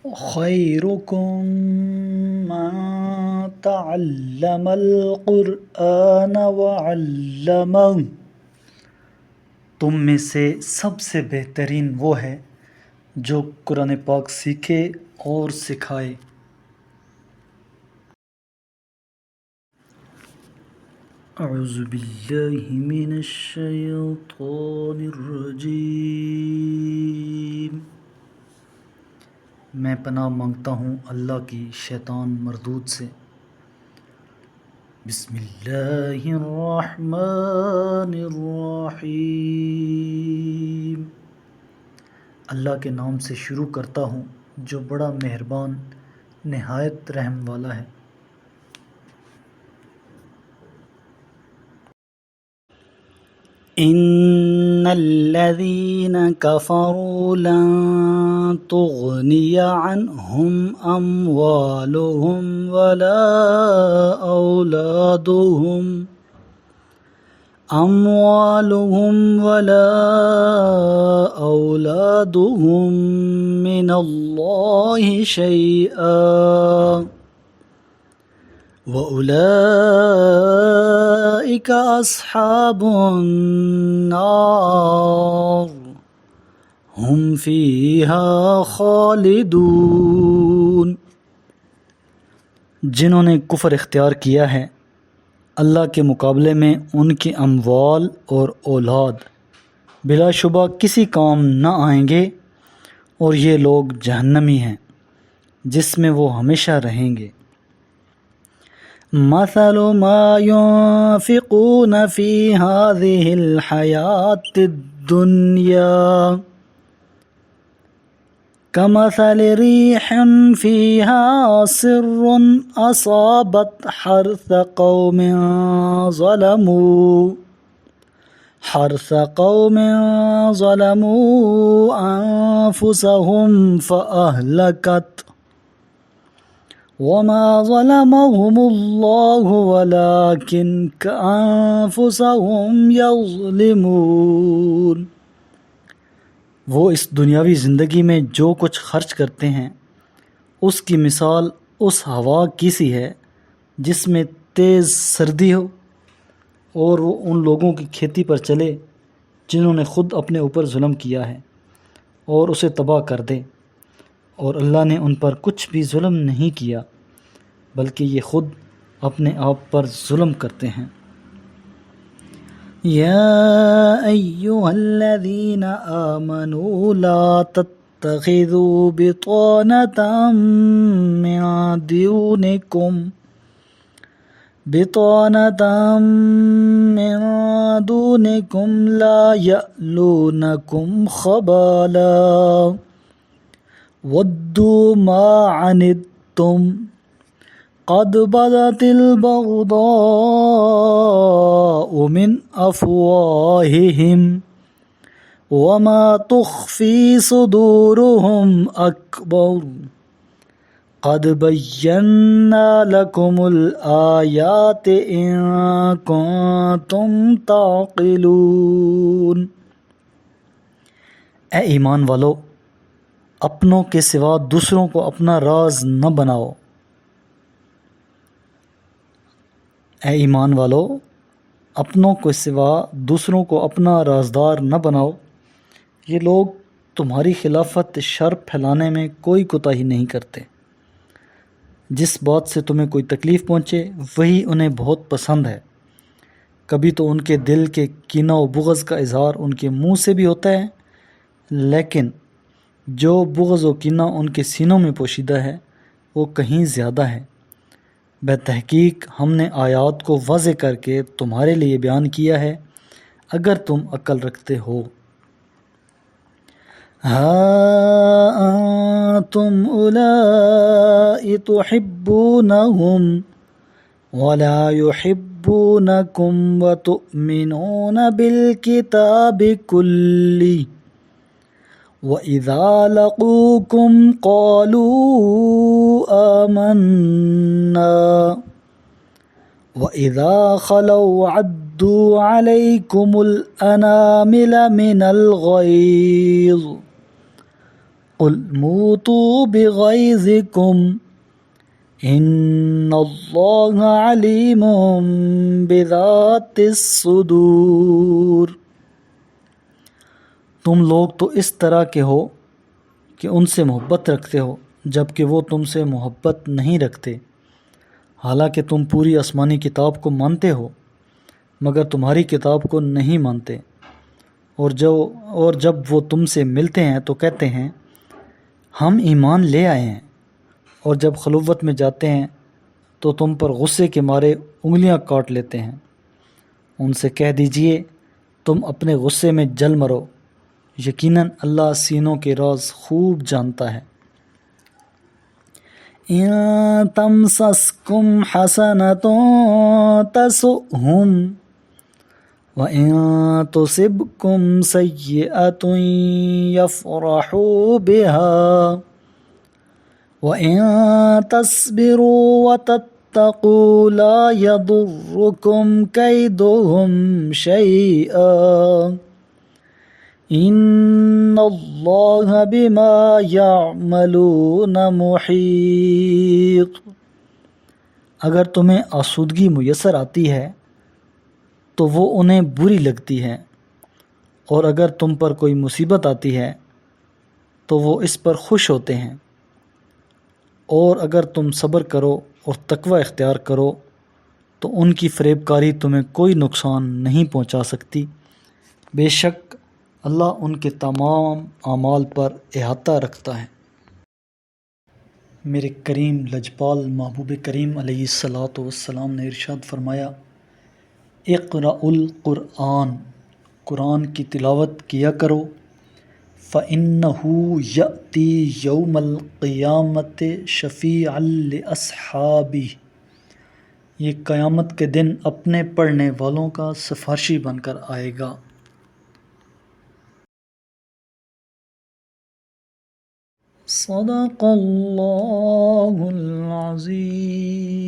خیرکم من تعلم القرآن وعلمہ، تم میں سے سب سے بہترین وہ ہے جو قرآن پاک سیکھے اور سکھائے۔ اعوذ باللہ من الشیطان الرجیم، میں پناہ مانگتا ہوں اللہ کی شیطان مردود سے۔ بسم اللہ الرحمن الرحیم، اللہ کے نام سے شروع کرتا ہوں جو بڑا مہربان نہایت رحم والا ہے۔ ان الذين كفروا لن تغني عنهم اموالهم ولا اولادهم من الله شيئا وَأُولَئِكَ أَصْحَابُ النَّارِ هُمْ فِيهَا خَالِدُونَ، جنہوں نے کفر اختیار کیا ہے اللہ کے مقابلے میں ان کی اموال اور اولاد بلا شبہ کسی کام نہ آئیں گے، اور یہ لوگ جہنمی ہیں جس میں وہ ہمیشہ رہیں گے۔ مثل ما ينفقون في هذه الحياة الدنيا كمثل ريح فيها صر أصابت حرث قوم ظلموا أنفسهم فأهلكت وما ظلمهم الله ولكن أنفسهم يظلمون، وہ اس دنیاوی زندگی میں جو کچھ خرچ کرتے ہیں اس کی مثال اس ہوا کی سی ہے جس میں تیز سردی ہو اور وہ ان لوگوں کی کھیتی پر چلے جنہوں نے خود اپنے اوپر ظلم کیا ہے اور اسے تباہ کر دے، اور اللہ نے ان پر کچھ بھی ظلم نہیں کیا بلکہ یہ خود اپنے آپ پر ظلم کرتے ہیں۔ یا ایھا الذین آمنوا لا تتخذوا بطانة من دونکم لا یألونکم خبالا ودوا ما عنتم قد بدت البغضاء من افواہہم وما تخفی صدورہم اکبر قد بینا لکم الآیات ان کنتم تعقلون، اے ایمان والو، اپنوں کے سوا دوسروں کو اپنا راز نہ بناؤ۔ اے ایمان والو، اپنوں کے سوا دوسروں کو اپنا رازدار نہ بناؤ، یہ لوگ تمہاری خلافت شر پھیلانے میں کوئی کوتاہی نہیں کرتے۔ جس بات سے تمہیں کوئی تکلیف پہنچے وہی انہیں بہت پسند ہے، کبھی تو ان کے دل کے کینہ و بغض کا اظہار ان کے منہ سے بھی ہوتا ہے، لیکن جو بغض و کینہ ان کے سینوں میں پوشیدہ ہے وہ کہیں زیادہ ہے۔ بتحقیق ہم نے آیات کو واضح کر کے تمہارے لیے بیان کیا ہے اگر تم عقل رکھتے ہو۔ ہا انتم اولائی تحبونہم ولا يحبونکم وتؤمنون بالکتاب کلہ وَإِذَا لَقُوكُمْ قَالُوا آمَنَّا وَإِذَا خَلَوْا عَدُّوا عَلَيْكُمُ الْأَنَامِلَ مِنَ الْغَيْظِ قل موتوا بغیظکم ان اللہ علیم بذات الصدور۔ تم لوگ تو اس طرح کے ہو کہ ان سے محبت رکھتے ہو جبکہ وہ تم سے محبت نہیں رکھتے، حالانکہ تم پوری آسمانی کتاب کو مانتے ہو مگر تمہاری کتاب کو نہیں مانتے، اور جب وہ تم سے ملتے ہیں تو کہتے ہیں ہم ایمان لے آئے ہیں، اور جب خلوت میں جاتے ہیں تو تم پر غصے کے مارے انگلیاں کاٹ لیتے ہیں۔ ان سے کہہ دیجئے تم اپنے غصے میں جل مرو، یقیناً اللہ سینوں کے راز خوب جانتا ہے۔ ان تمسسکم حسنۃ تسؤہم وَإِن تُصِبْكُمْ سَيِّئَةٌ يَفْرَحُوا بِهَا وَإِن تَصْبِرُوا وَتَتَّقُوا لَا يَضُرُّكُمْ كَيْدُهُمْ شَيْئًا إِنَّ اللَّهَ بِمَا يَعْمَلُونَ مُحِيطٌ۔ اگر تمہیں آسودگی میسر آتی ہے تو وہ انہیں بری لگتی ہے، اور اگر تم پر کوئی مصیبت آتی ہے تو وہ اس پر خوش ہوتے ہیں، اور اگر تم صبر کرو اور تقوی اختیار کرو تو ان کی فریب کاری تمہیں کوئی نقصان نہیں پہنچا سکتی، بے شک اللہ ان کے تمام اعمال پر احاطہ رکھتا ہے۔ میرے کریم لجپال محبوب کریم علیہ الصلاۃ والسلام نے ارشاد فرمایا، اقرأوا القرآن، قرآن کی تلاوت کیا کرو، فَإِنَّهُ يَأْتِي يَوْمَ الْقِيَامَةِ شَفِيعًا لِأَصْحَابِهِ، یہ قیامت کے دن اپنے پڑھنے والوں کا سفارشی بن کر آئے گا۔ صدق اللہ العظیم۔